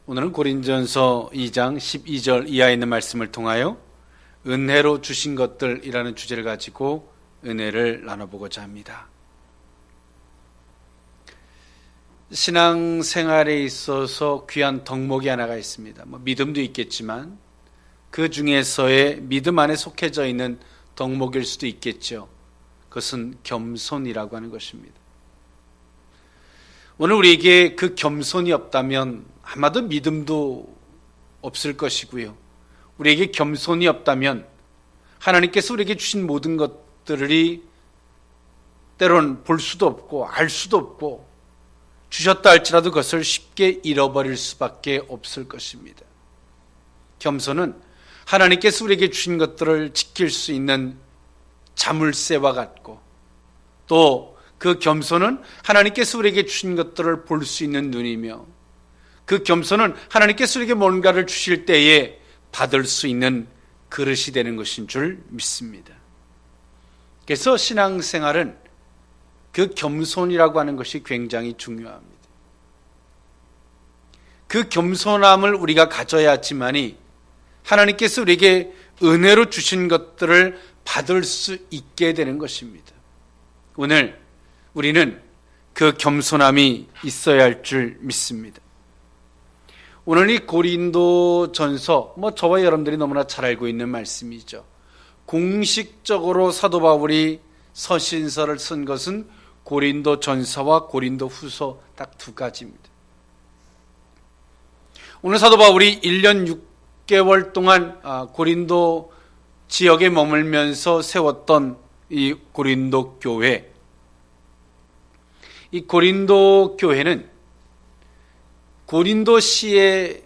오늘은 고린전서 2장 12절 이하에 있는 말씀을 통하여 은혜로 주신 것들이라는 주제를 가지고 은혜를 나눠보고자 합니다. 신앙생활에 있어서 귀한 덕목이 하나가 있습니다. 믿음도 있겠지만 그 중에서의 믿음 안에 속해져 있는 덕목일 수도 있겠죠. 그것은 겸손이라고 하는 것입니다. 오늘 우리에게 그 겸손이 없다면 아마도 믿음도 없을 것이고요. 우리에게 겸손이 없다면 하나님께서 우리에게 주신 모든 것들이 때론 볼 수도 없고 알 수도 없고 주셨다 할지라도 그것을 쉽게 잃어버릴 수밖에 없을 것입니다. 겸손은 하나님께서 우리에게 주신 것들을 지킬 수 있는 자물쇠와 같고 또 그 겸손은 하나님께서 우리에게 주신 것들을 볼 수 있는 눈이며 그 겸손은 하나님께서 우리에게 뭔가를 주실 때에 받을 수 있는 그릇이 되는 것인 줄 믿습니다. 그래서 신앙생활은 그 겸손이라고 하는 것이 굉장히 중요합니다. 그 겸손함을 우리가 가져야지만이 하나님께서 우리에게 은혜로 주신 것들을 받을 수 있게 되는 것입니다. 오늘 우리는 그 겸손함이 있어야 할 줄 믿습니다. 오늘 이 고린도전서, 저와 여러분들이 너무나 잘 알고 있는 말씀이죠. 공식적으로 사도 바울이 서신서를 쓴 것은 고린도전서와 고린도후서 딱 두 가지입니다. 오늘 사도 바울이 1년 6개월 동안 고린도 지역에 머물면서 세웠던 이 고린도 교회, 이 고린도 교회는 고린도시에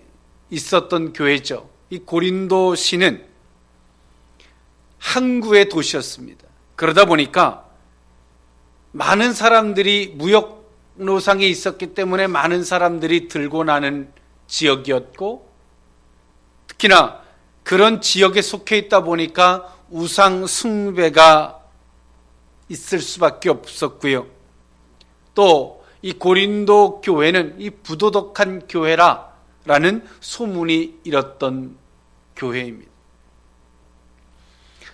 있었던 교회죠. 이 고린도시는 항구의 도시였습니다. 그러다 보니까 많은 사람들이 무역 노상에 있었기 때문에 많은 사람들이 들고 나는 지역이었고, 특히나 그런 지역에 속해 있다 보니까 우상 숭배가 있을 수밖에 없었고요. 또 이 고린도 교회는 이 부도덕한 교회라는 소문이 일었던 교회입니다.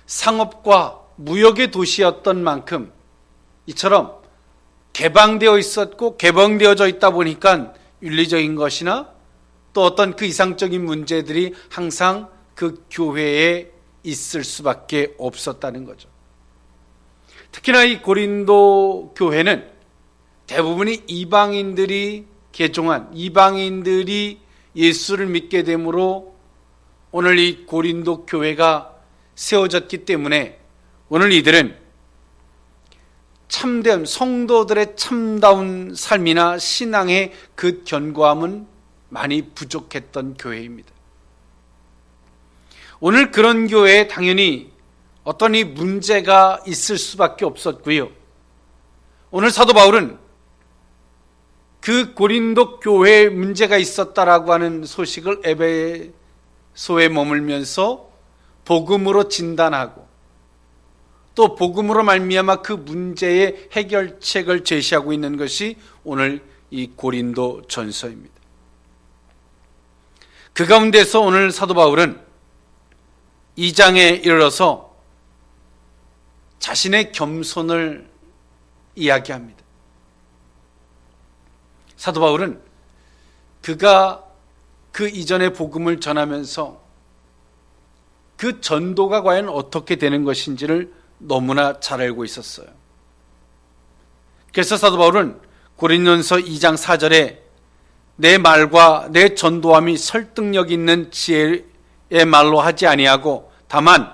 상업과 무역의 도시였던 만큼 이처럼 개방되어 있었고 개방되어져 있다 보니까 윤리적인 것이나 또 어떤 그 이상적인 문제들이 항상 그 교회에 있을 수밖에 없었다는 거죠. 특히나 이 고린도 교회는 대부분이 이방인들이 개종한, 이방인들이 예수를 믿게 되므로 오늘 이 고린도 교회가 세워졌기 때문에 오늘 이들은 참된 성도들의 참다운 삶이나 신앙의 그 견고함은 많이 부족했던 교회입니다. 오늘 그런 교회에 당연히 어떤 이 문제가 있을 수밖에 없었고요. 오늘 사도 바울은 그 고린도 교회에 문제가 있었다라고 하는 소식을 에베소에 머물면서 복음으로 진단하고 또 복음으로 말미암아 그 문제의 해결책을 제시하고 있는 것이 오늘 이 고린도 전서입니다. 그 가운데서 오늘 사도 바울은 2장에 이르러서 자신의 겸손을 이야기합니다. 사도 바울은 그가 그 이전의 복음을 전하면서 그 전도가 과연 어떻게 되는 것인지를 너무나 잘 알고 있었어요. 그래서 사도 바울은 고린도전서 2장 4절에 내 말과 내 전도함이 설득력 있는 지혜의 말로 하지 아니하고 다만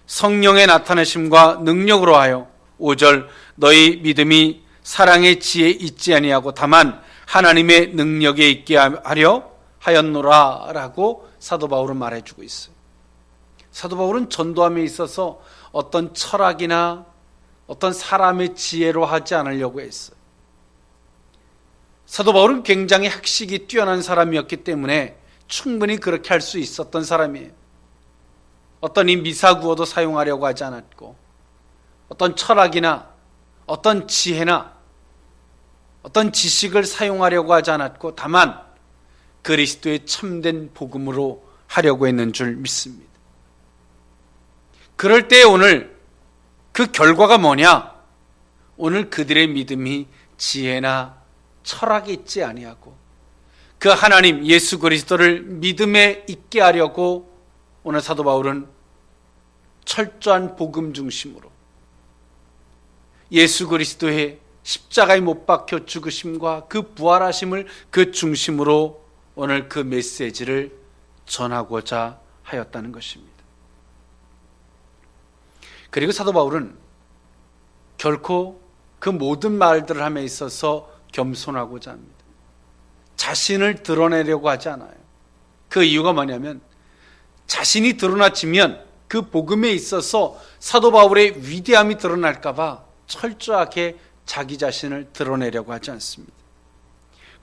성령의 나타내심과 능력으로 하여 5절 너희 믿음이 사랑의 지혜에 있지 아니하고 다만 하나님의 능력에 있게 하려 하였노라 라고 사도 바울은 말해주고 있어요. 사도 바울은 전도함에 있어서 어떤 철학이나 어떤 사람의 지혜로 하지 않으려고 했어요. 사도 바울은 굉장히 학식이 뛰어난 사람이었기 때문에 충분히 그렇게 할 수 있었던 사람이에요. 어떤 이 미사구어도 사용하려고 하지 않았고 어떤 철학이나 어떤 지혜나 어떤 지식을 사용하려고 하지 않았고 다만 그리스도의 참된 복음으로 하려고 했는 줄 믿습니다. 그럴 때 오늘 그 결과가 뭐냐? 오늘 그들의 믿음이 지혜나 철학에 있지 아니하고 그 하나님 예수 그리스도를 믿음에 있게 하려고 오늘 사도 바울은 철저한 복음 중심으로 예수 그리스도의 십자가에 못 박혀 죽으심과 그 부활하심을 그 중심으로 오늘 그 메시지를 전하고자 하였다는 것입니다. 그리고 사도 바울은 결코 그 모든 말들을 함에 있어서 겸손하고자 합니다. 자신을 드러내려고 하지 않아요. 그 이유가 뭐냐면 자신이 드러나지면 그 복음에 있어서 사도 바울의 위대함이 드러날까 봐 철저하게 자기 자신을 드러내려고 하지 않습니다.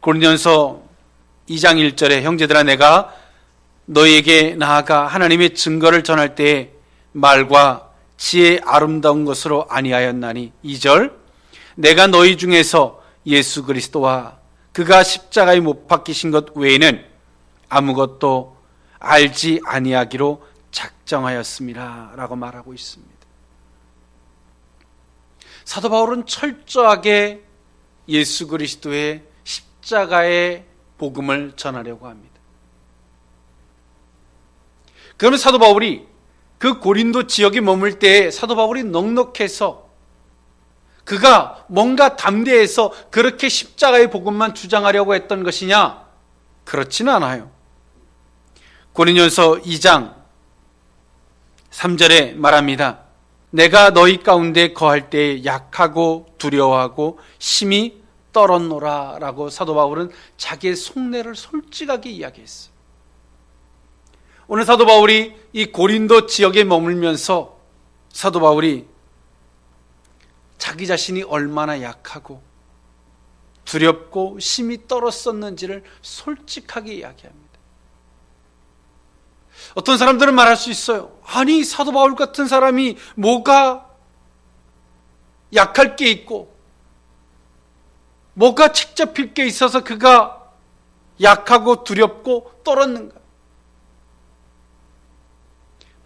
고린도전서 2장 1절에 형제들아 내가 너희에게 나아가 하나님의 증거를 전할 때에 말과 지혜 아름다운 것으로 아니하였나니 2절 내가 너희 중에서 예수 그리스도와 그가 십자가에 못 박히신 것 외에는 아무것도 알지 아니하기로 작정하였습니다 라고 말하고 있습니다. 사도 바울은 철저하게 예수 그리스도의 십자가의 복음을 전하려고 합니다. 그러면 사도 바울이 그 고린도 지역에 머물 때 사도 바울이 넉넉해서 그가 뭔가 담대해서 그렇게 십자가의 복음만 주장하려고 했던 것이냐? 그렇지는 않아요. 고린도전서 2장 3절에 말합니다. 내가 너희 가운데 거할 때 약하고 두려워하고 심히 떨었노라 라고 사도 바울은 자기의 속내를 솔직하게 이야기했어요. 오늘 사도 바울이 이 고린도 지역에 머물면서 사도 바울이 자기 자신이 얼마나 약하고 두렵고 심히 떨었었는지를 솔직하게 이야기합니다. 어떤 사람들은 말할 수 있어요. 아니 사도 바울 같은 사람이 뭐가 약할 게 있고 뭐가 책 잡힐 게 있어서 그가 약하고 두렵고 떨었는가?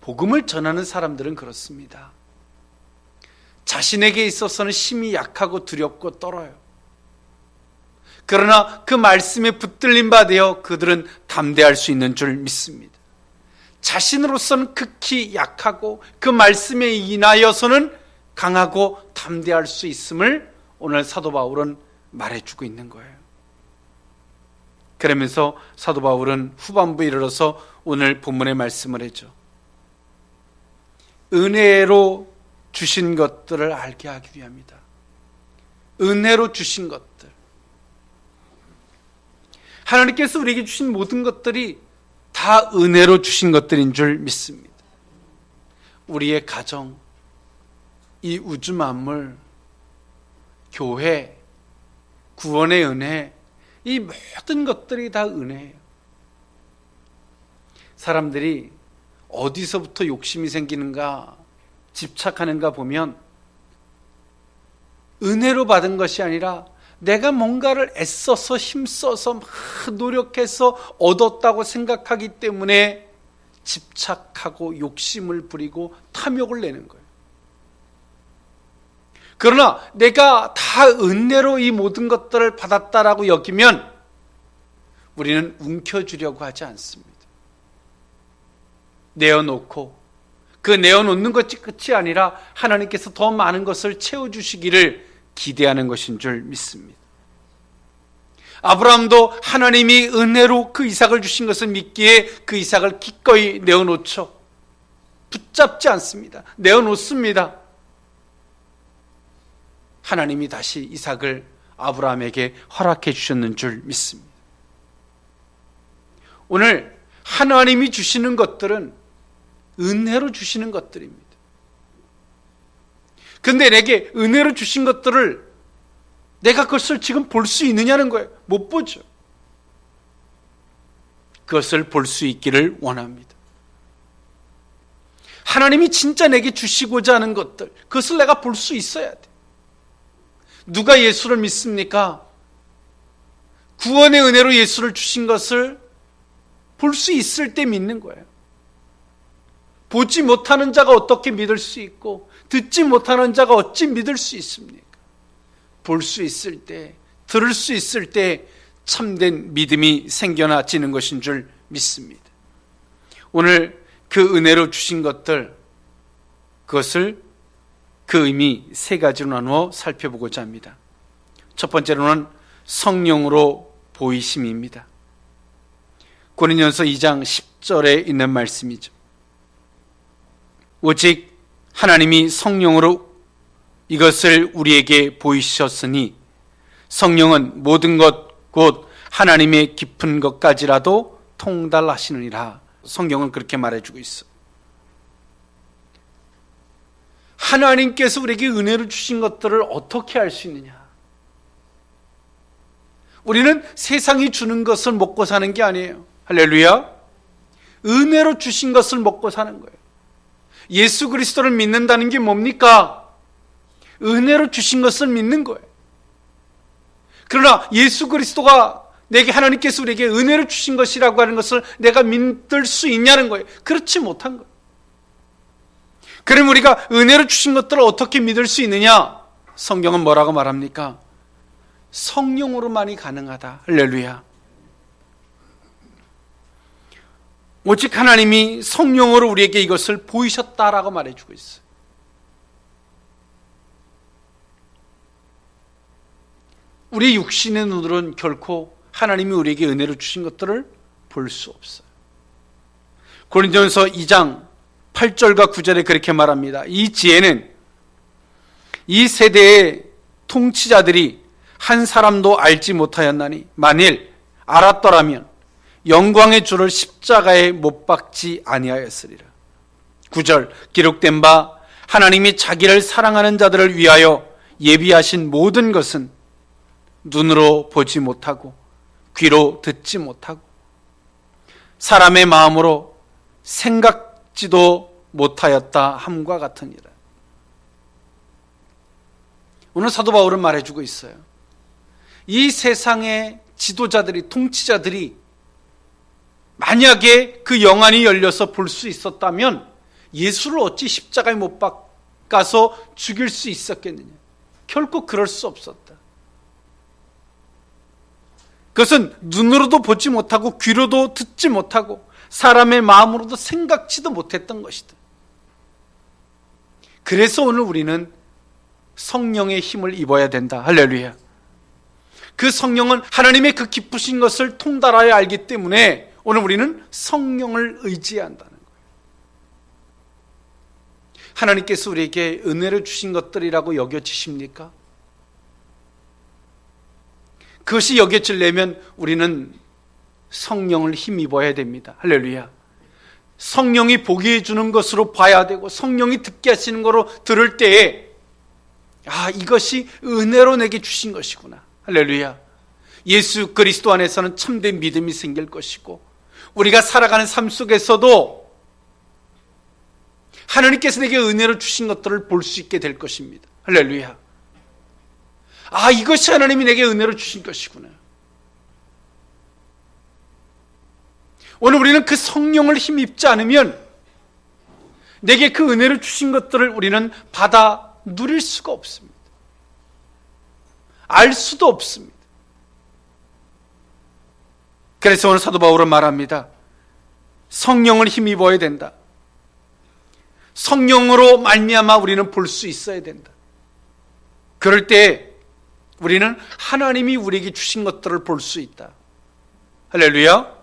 복음을 전하는 사람들은 그렇습니다. 자신에게 있어서는 심히 약하고 두렵고 떨어요. 그러나 그 말씀에 붙들린 바 되어 그들은 담대할 수 있는 줄 믿습니다. 자신으로서는 극히 약하고 그 말씀에 인하여서는 강하고 담대할 수 있음을 오늘 사도 바울은 말해주고 있는 거예요. 그러면서 사도 바울은 후반부에 이르러서 오늘 본문의 말씀을 해줘. 은혜로 주신 것들을 알게 하기 위함이다. 은혜로 주신 것들. 하나님께서 우리에게 주신 모든 것들이 다 은혜로 주신 것들인 줄 믿습니다. 우리의 가정, 이 우주 만물, 교회, 구원의 은혜, 이 모든 것들이 다 은혜예요. 사람들이 어디서부터 욕심이 생기는가, 집착하는가 보면 은혜로 받은 것이 아니라 내가 뭔가를 애써서 힘써서 막 노력해서 얻었다고 생각하기 때문에 집착하고 욕심을 부리고 탐욕을 내는 거예요. 그러나 내가 다 은혜로 이 모든 것들을 받았다라고 여기면 우리는 움켜쥐려고 하지 않습니다. 내어놓고 그 내어놓는 것이 끝이 아니라 하나님께서 더 많은 것을 채워주시기를 기대하는 것인 줄 믿습니다. 아브라함도 하나님이 은혜로 그 이삭을 주신 것을 믿기에 그 이삭을 기꺼이 내어놓죠. 붙잡지 않습니다. 내어놓습니다. 하나님이 다시 이삭을 아브라함에게 허락해 주셨는 줄 믿습니다. 오늘 하나님이 주시는 것들은 은혜로 주시는 것들입니다. 근데 내게 은혜로 주신 것들을 내가 그것을 지금 볼 수 있느냐는 거예요. 못 보죠. 그것을 볼 수 있기를 원합니다. 하나님이 진짜 내게 주시고자 하는 것들, 그것을 내가 볼 수 있어야 돼. 누가 예수를 믿습니까? 구원의 은혜로 예수를 주신 것을 볼 수 있을 때 믿는 거예요. 보지 못하는 자가 어떻게 믿을 수 있고 듣지 못하는 자가 어찌 믿을 수 있습니까? 볼 수 있을 때, 들을 수 있을 때 참된 믿음이 생겨나지는 것인 줄 믿습니다. 오늘 그 은혜로 주신 것들, 그것을 그 의미 세 가지로 나누어 살펴보고자 합니다. 첫 번째로는 성령으로 보이심입니다. 고린도전서 2장 10절에 있는 말씀이죠. 오직 하나님이 성령으로 이것을 우리에게 보이셨으니 성령은 모든 것 곧 하나님의 깊은 것까지라도 통달하시느니라. 성경은 그렇게 말해주고 있어. 하나님께서 우리에게 은혜를 주신 것들을 어떻게 알 수 있느냐? 우리는 세상이 주는 것을 먹고 사는 게 아니에요. 할렐루야. 은혜로 주신 것을 먹고 사는 거예요. 예수 그리스도를 믿는다는 게 뭡니까? 은혜로 주신 것을 믿는 거예요. 그러나 예수 그리스도가 내게 하나님께서 우리에게 은혜로 주신 것이라고 하는 것을 내가 믿을 수 있냐는 거예요. 그렇지 못한 거예요. 그럼 우리가 은혜로 주신 것들을 어떻게 믿을 수 있느냐? 성경은 뭐라고 말합니까? 성령으로만이 가능하다. 할렐루야. 오직 하나님이 성령으로 우리에게 이것을 보이셨다라고 말해주고 있어요. 우리 육신의 눈으로는 결코 하나님이 우리에게 은혜로 주신 것들을 볼 수 없어요. 고린도전서 2장 8절과 9절에 그렇게 말합니다. 이 지혜는 이 세대의 통치자들이 한 사람도 알지 못하였나니 만일 알았더라면 영광의 주를 십자가에 못 박지 아니하였으리라. 9절 기록된 바 하나님이 자기를 사랑하는 자들을 위하여 예비하신 모든 것은 눈으로 보지 못하고 귀로 듣지 못하고 사람의 마음으로 생각지도 못하였다 함과 같으니라. 오늘 사도 바울은 말해주고 있어요. 이 세상의 지도자들이, 통치자들이 만약에 그 영안이 열려서 볼 수 있었다면 예수를 어찌 십자가에 못 박아서 죽일 수 있었겠느냐? 결코 그럴 수 없었다. 그것은 눈으로도 보지 못하고 귀로도 듣지 못하고 사람의 마음으로도 생각지도 못했던 것이다. 그래서 오늘 우리는 성령의 힘을 입어야 된다. 할렐루야. 그 성령은 하나님의 그 기쁘신 것을 통달하여 알기 때문에 오늘 우리는 성령을 의지한다는 거예요. 하나님께서 우리에게 은혜를 주신 것들이라고 여겨지십니까? 그것이 여겨지려면 우리는 성령을 힘입어야 됩니다. 할렐루야. 성령이 보게 해주는 것으로 봐야 되고 성령이 듣게 하시는 거로 들을 때에 이것이 은혜로 내게 주신 것이구나. 할렐루야. 예수 그리스도 안에서는 참된 믿음이 생길 것이고 우리가 살아가는 삶 속에서도 하나님께서 내게 은혜로 주신 것들을 볼 수 있게 될 것입니다. 할렐루야. 이것이 하나님이 내게 은혜로 주신 것이구나. 오늘 우리는 그 성령을 힘입지 않으면 내게 그 은혜를 주신 것들을 우리는 받아 누릴 수가 없습니다. 알 수도 없습니다. 그래서 오늘 사도 바울은 말합니다. 성령을 힘입어야 된다. 성령으로 말미암아 우리는 볼 수 있어야 된다. 그럴 때 우리는 하나님이 우리에게 주신 것들을 볼 수 있다. 할렐루야.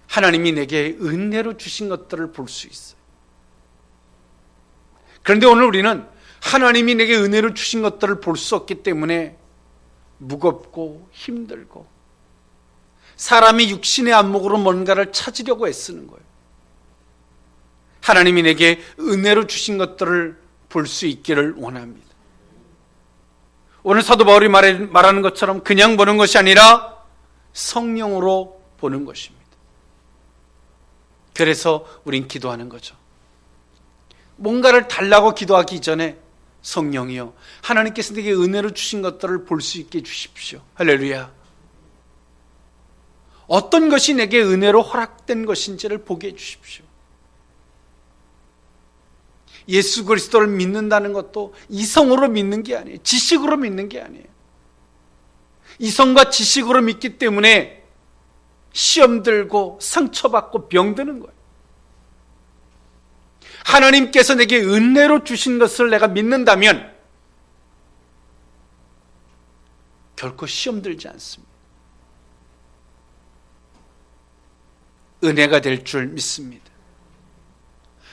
하나님이 내게 은혜로 주신 것들을 볼 수 있어요. 그런데 오늘 우리는 하나님이 내게 은혜로 주신 것들을 볼 수 없기 때문에 무겁고 힘들고 사람이 육신의 안목으로 뭔가를 찾으려고 애쓰는 거예요. 하나님이 내게 은혜로 주신 것들을 볼 수 있기를 원합니다. 오늘 사도 바울이 말하는 것처럼 그냥 보는 것이 아니라 성령으로 보는 것입니다. 그래서 우린 기도하는 거죠. 뭔가를 달라고 기도하기 전에 성령이여 하나님께서 내게 은혜로 주신 것들을 볼 수 있게 해주십시오. 할렐루야. 어떤 것이 내게 은혜로 허락된 것인지를 보게 해주십시오. 예수 그리스도를 믿는다는 것도 이성으로 믿는 게 아니에요. 지식으로 믿는 게 아니에요. 이성과 지식으로 믿기 때문에 시험 들고 상처받고 병드는 거예요. 하나님께서 내게 은혜로 주신 것을 내가 믿는다면 결코 시험 들지 않습니다. 은혜가 될 줄 믿습니다.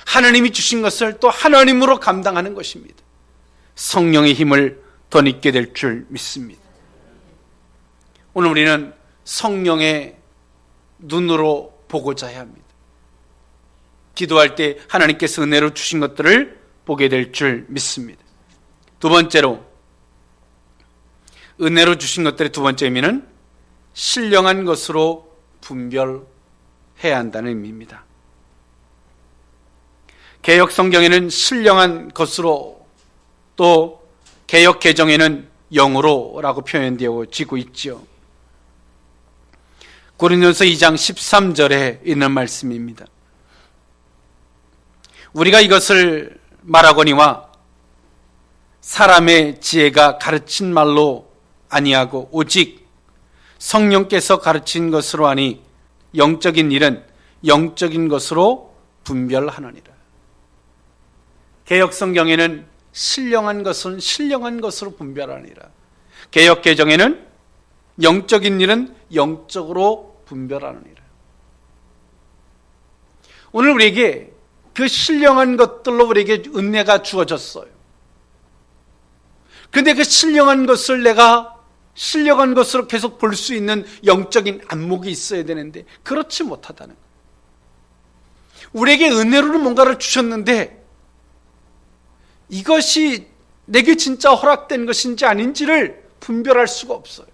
하나님이 주신 것을 또 하나님으로 감당하는 것입니다. 성령의 힘을 덧입게 될 줄 믿습니다. 오늘 우리는 성령의 눈으로 보고자 해야 합니다. 기도할 때 하나님께서 은혜로 주신 것들을 보게 될 줄 믿습니다. 두 번째로, 은혜로 주신 것들의 두 번째 의미는 신령한 것으로 분별해야 한다는 의미입니다. 개역 성경에는 신령한 것으로, 또 개역 개정에는 영으로라고 표현되어지고 있죠. 고린도서 2장 13절에 있는 말씀입니다. 우리가 이것을 말하거니와 사람의 지혜가 가르친 말로 아니하고 오직 성령께서 가르친 것으로 하니 영적인 일은 영적인 것으로 분별하느니라. 개역 성경에는 신령한 것은 신령한 것으로 분별하니라. 개역 개정에는 영적인 일은 영적으로 분별하느니라. 오늘 우리에게 그 신령한 것들로 우리에게 은혜가 주어졌어요. 그런데 그 신령한 것을 내가 신령한 것으로 계속 볼 수 있는 영적인 안목이 있어야 되는데 그렇지 못하다는 거예요. 우리에게 은혜로는 뭔가를 주셨는데 이것이 내게 진짜 허락된 것인지 아닌지를 분별할 수가 없어요.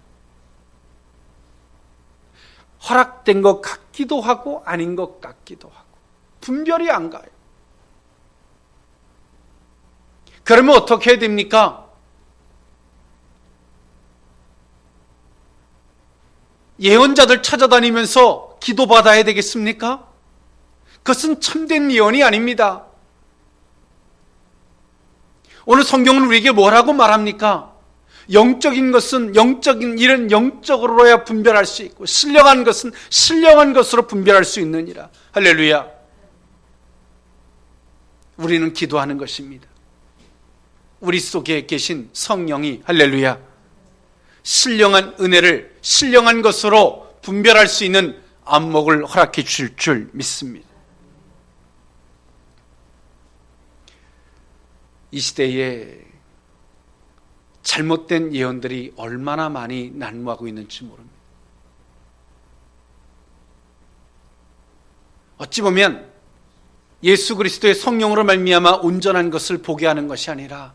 허락된 것 같기도 하고 아닌 것 같기도 하고 분별이 안 가요. 그러면 어떻게 해야 됩니까? 예언자들 찾아다니면서 기도받아야 되겠습니까? 그것은 참된 예언이 아닙니다. 오늘 성경은 우리에게 뭐라고 말합니까? 영적인 것은 영적인 일은 영적으로야 분별할 수 있고 신령한 것은 신령한 것으로 분별할 수 있느니라. 할렐루야. 우리는 기도하는 것입니다. 우리 속에 계신 성령이 할렐루야 신령한 은혜를 신령한 것으로 분별할 수 있는 안목을 허락해 주실 줄 믿습니다. 이 시대에 잘못된 예언들이 얼마나 많이 난무하고 있는지 모릅니다. 어찌 보면 예수 그리스도의 성령으로 말미암아 온전한 것을 보게 하는 것이 아니라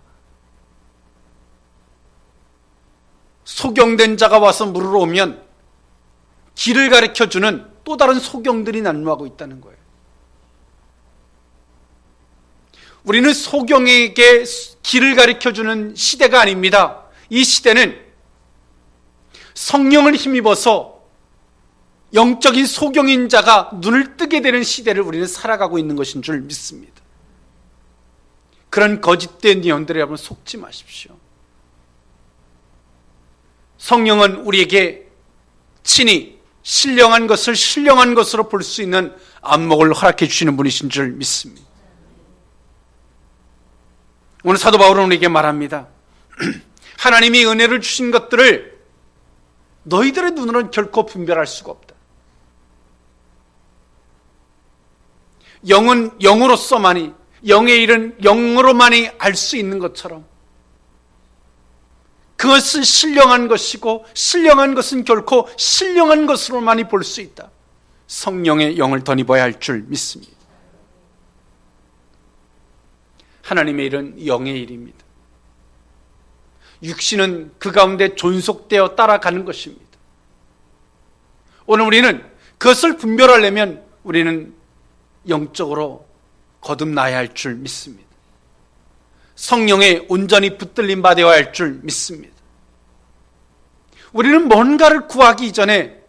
소경된 자가 와서 물으러 오면 길을 가르쳐주는 또 다른 소경들이 난무하고 있다는 거예요. 우리는 소경에게 길을 가르쳐주는 시대가 아닙니다. 이 시대는 성령을 힘입어서 영적인 소경인 자가 눈을 뜨게 되는 시대를 우리는 살아가고 있는 것인 줄 믿습니다. 그런 거짓된 예언들에 여러분 속지 마십시오. 성령은 우리에게 친히 신령한 것을 신령한 것으로 볼 수 있는 안목을 허락해 주시는 분이신 줄 믿습니다. 오늘 사도 바울은 우리에게 말합니다. 하나님이 은혜를 주신 것들을 너희들의 눈으로는 결코 분별할 수가 없다. 영은 영으로서만이, 영의 일은 영으로만이 알 수 있는 것처럼 그것은 신령한 것이고 신령한 것은 결코 신령한 것으로만이 볼 수 있다. 성령의 영을 덧입어야 할 줄 믿습니다. 하나님의 일은 영의 일입니다. 육신은 그 가운데 존속되어 따라가는 것입니다. 오늘 우리는 그것을 분별하려면 우리는 영적으로 거듭나야 할 줄 믿습니다. 성령에 온전히 붙들림 받아야 할 줄 믿습니다. 우리는 뭔가를 구하기 이전에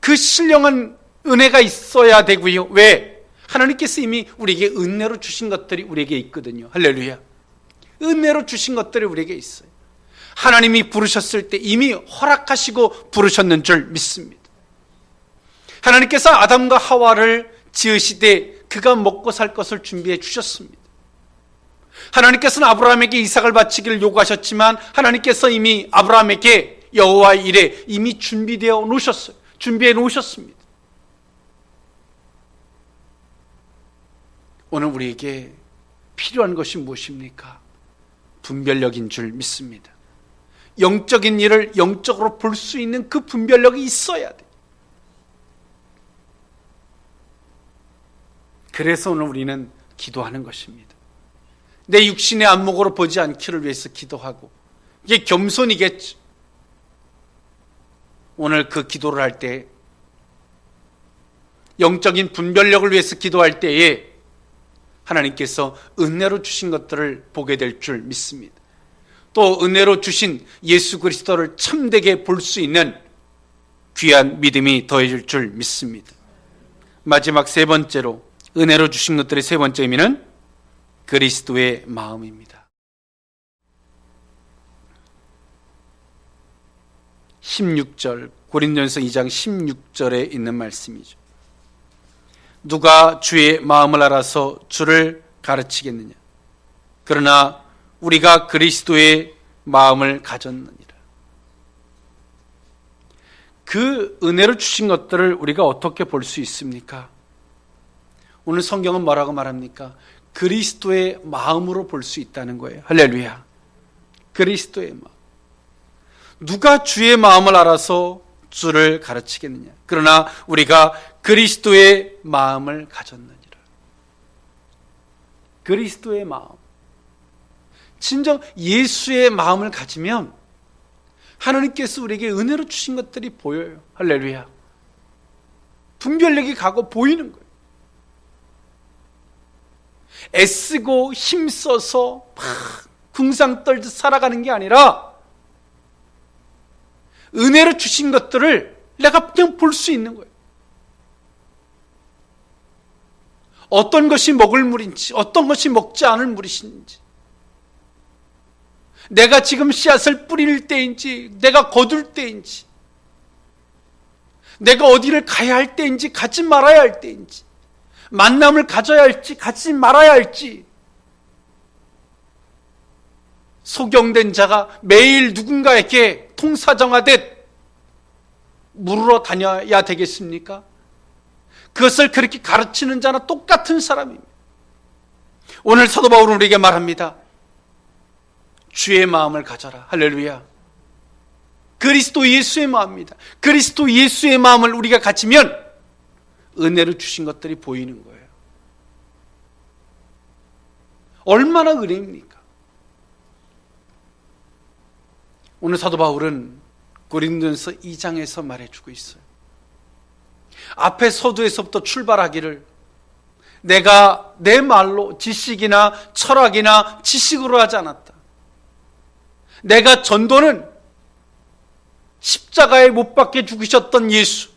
그 신령한 은혜가 있어야 되고요. 왜? 하나님께서 이미 우리에게 은혜로 주신 것들이 우리에게 있거든요. 할렐루야. 은혜로 주신 것들이 우리에게 있어요. 하나님이 부르셨을 때 이미 허락하시고 부르셨는 줄 믿습니다. 하나님께서 아담과 하와를 지으시되 그가 먹고 살 것을 준비해 주셨습니다. 하나님께서는 아브라함에게 이삭을 바치기를 요구하셨지만 하나님께서 이미 아브라함에게 여호와의 일에 이미 준비되어 놓으셨어요. 준비해 놓으셨습니다. 오늘 우리에게 필요한 것이 무엇입니까? 분별력인 줄 믿습니다. 영적인 일을 영적으로 볼 수 있는 그 분별력이 있어야 돼. 그래서 오늘 우리는 기도하는 것입니다. 내 육신의 안목으로 보지 않기를 위해서 기도하고, 이게 겸손이겠죠. 오늘 그 기도를 할 때, 영적인 분별력을 위해서 기도할 때에 하나님께서 은혜로 주신 것들을 보게 될 줄 믿습니다. 또 은혜로 주신 예수 그리스도를 참되게 볼 수 있는 귀한 믿음이 더해질 줄 믿습니다. 마지막 세 번째로 은혜로 주신 것들의 세 번째 의미는 그리스도의 마음입니다. 16절, 고린도전서 2장 16절에 있는 말씀이죠. 누가 주의 마음을 알아서 주를 가르치겠느냐? 그러나 우리가 그리스도의 마음을 가졌느니라. 그 은혜로 주신 것들을 우리가 어떻게 볼 수 있습니까? 오늘 성경은 뭐라고 말합니까? 그리스도의 마음으로 볼 수 있다는 거예요. 할렐루야. 그리스도의 마음. 누가 주의 마음을 알아서 주를 가르치겠느냐? 그러나 우리가 그리스도의 마음을 가졌느니라. 그리스도의 마음. 진정 예수의 마음을 가지면 하나님께서 우리에게 은혜로 주신 것들이 보여요. 할렐루야. 분별력이 가고 보이는 거예요. 애쓰고 힘써서 막 궁상 떨듯 살아가는 게 아니라 은혜로 주신 것들을 내가 그냥 볼 수 있는 거예요. 어떤 것이 먹을 물인지, 어떤 것이 먹지 않을 물이신지, 내가 지금 씨앗을 뿌릴 때인지, 내가 거둘 때인지, 내가 어디를 가야 할 때인지, 가지 말아야 할 때인지, 만남을 가져야 할지, 가지 말아야 할지, 소경된 자가 매일 누군가에게 통사정하듯 물으러 다녀야 되겠습니까? 그것을 그렇게 가르치는 자나 똑같은 사람입니다. 오늘 사도 바울은 우리에게 말합니다. 주의 마음을 가져라. 할렐루야. 그리스도 예수의 마음입니다. 그리스도 예수의 마음을 우리가 가지면 은혜로 주신 것들이 보이는 거예요. 얼마나 은혜입니까? 오늘 사도 바울은 고린도전서 2장에서 말해주고 있어요. 앞에 서두에서부터 출발하기를 내가 내 말로 지식이나 철학이나 지식으로 하지 않았다. 내가 전도는 십자가에 못 박혀 죽으셨던 예수,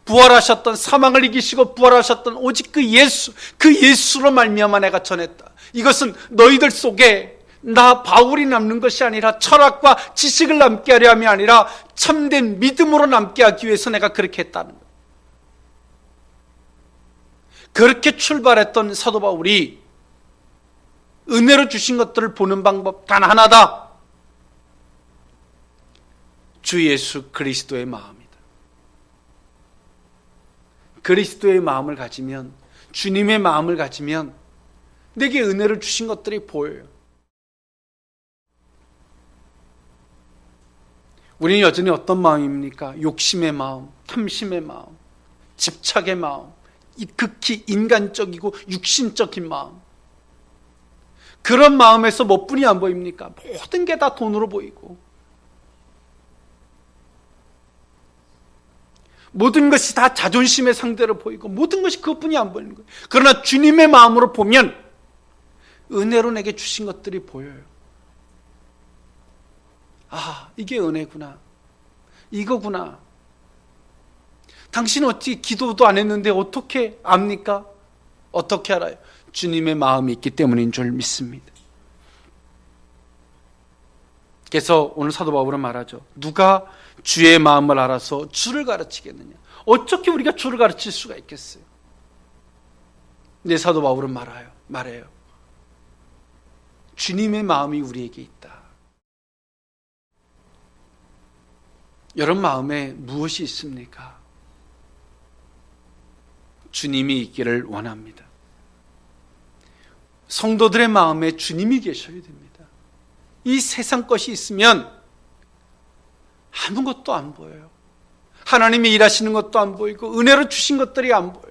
부활하셨던, 사망을 이기시고 부활하셨던 오직 그 예수, 그 예수로 말미암아 내가 전했다. 이것은 너희들 속에 나 바울이 남는 것이 아니라 철학과 지식을 남게 하려 함이 아니라 참된 믿음으로 남게 하기 위해서 내가 그렇게 했다는 거예요. 그렇게 출발했던 사도 바울이 은혜로 주신 것들을 보는 방법 단 하나다. 주 예수 그리스도의 마음이다. 그리스도의 마음을 가지면, 주님의 마음을 가지면 내게 은혜를 주신 것들이 보여요. 우리는 여전히 어떤 마음입니까? 욕심의 마음, 탐심의 마음, 집착의 마음, 이 극히 인간적이고 육신적인 마음. 그런 마음에서 뭐뿐이 안 보입니까? 모든 게 다 돈으로 보이고, 모든 것이 다 자존심의 상대로 보이고, 모든 것이 그것뿐이 안 보이는 거예요. 그러나 주님의 마음으로 보면 은혜로 내게 주신 것들이 보여요. 아, 이게 은혜구나, 이거구나. 당신 어찌 기도도 안 했는데 어떻게 압니까? 어떻게 알아요? 주님의 마음이 있기 때문인 줄 믿습니다. 그래서 오늘 사도 바울은 말하죠. 누가 주의 마음을 알아서 주를 가르치겠느냐? 어떻게 우리가 주를 가르칠 수가 있겠어요? 근데 사도 바울은 말해요. 주님의 마음이 우리에게 있다. 여러분 마음에 무엇이 있습니까? 주님이 있기를 원합니다. 성도들의 마음에 주님이 계셔야 됩니다. 이 세상 것이 있으면 아무것도 안 보여요. 하나님이 일하시는 것도 안 보이고 은혜로 주신 것들이 안 보여요.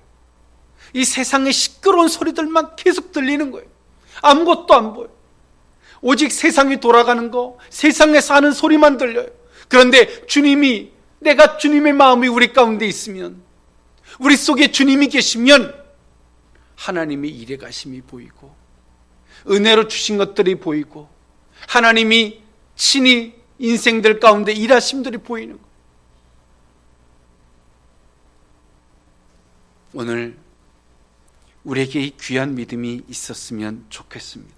이 세상의 시끄러운 소리들만 계속 들리는 거예요. 아무것도 안 보여요. 오직 세상이 돌아가는 거, 세상에서 하는 소리만 들려요. 그런데 내가 주님의 마음이 우리 가운데 있으면, 우리 속에 주님이 계시면 하나님이 일해 가심이 보이고 은혜로 주신 것들이 보이고 하나님이 친히 인생들 가운데 일하심들이 보이는 거예요. 오늘 우리에게 이 귀한 믿음이 있었으면 좋겠습니다.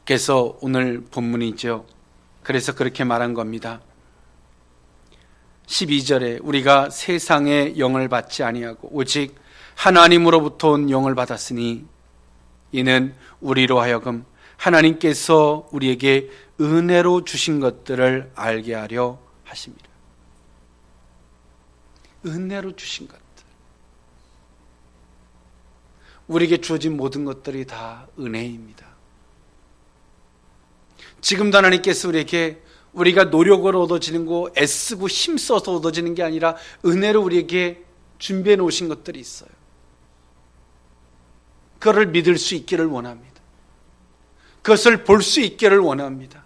그래서 오늘 본문이죠. 그래서 그렇게 말한 겁니다. 12절에 우리가 세상의 영을 받지 아니하고 오직 하나님으로부터 온 영을 받았으니 이는 우리로 하여금 하나님께서 우리에게 은혜로 주신 것들을 알게 하려 하십니다. 은혜로 주신 것들, 우리에게 주어진 모든 것들이 다 은혜입니다. 지금도 하나님께서 우리가 노력으로 얻어지는 거, 애쓰고 힘써서 얻어지는 게 아니라 은혜로 우리에게 준비해 놓으신 것들이 있어요. 그것을 믿을 수 있기를 원합니다. 그것을 볼 수 있기를 원합니다.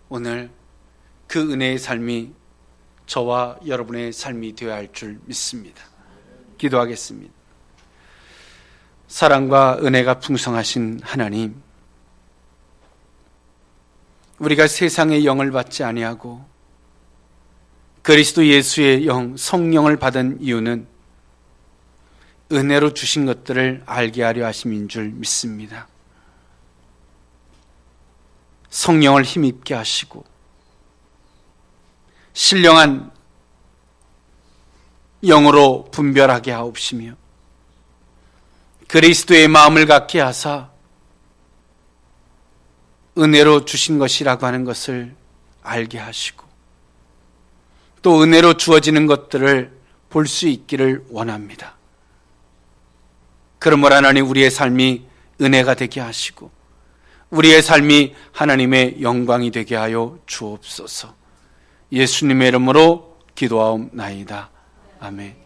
오늘 그 은혜의 삶이 저와 여러분의 삶이 되어야 할 줄 믿습니다. 기도하겠습니다. 사랑과 은혜가 풍성하신 하나님, 우리가 세상의 영을 받지 아니하고 그리스도 예수의 영, 성령을 받은 이유는 은혜로 주신 것들을 알게 하려 하심인 줄 믿습니다. 성령을 힘입게 하시고 신령한 영으로 분별하게 하옵시며 그리스도의 마음을 갖게 하사 은혜로 주신 것이라고 하는 것을 알게 하시고 또 은혜로 주어지는 것들을 볼 수 있기를 원합니다. 그러므로 하나님, 우리의 삶이 은혜가 되게 하시고 우리의 삶이 하나님의 영광이 되게 하여 주옵소서. 예수님의 이름으로 기도하옵나이다. 아멘.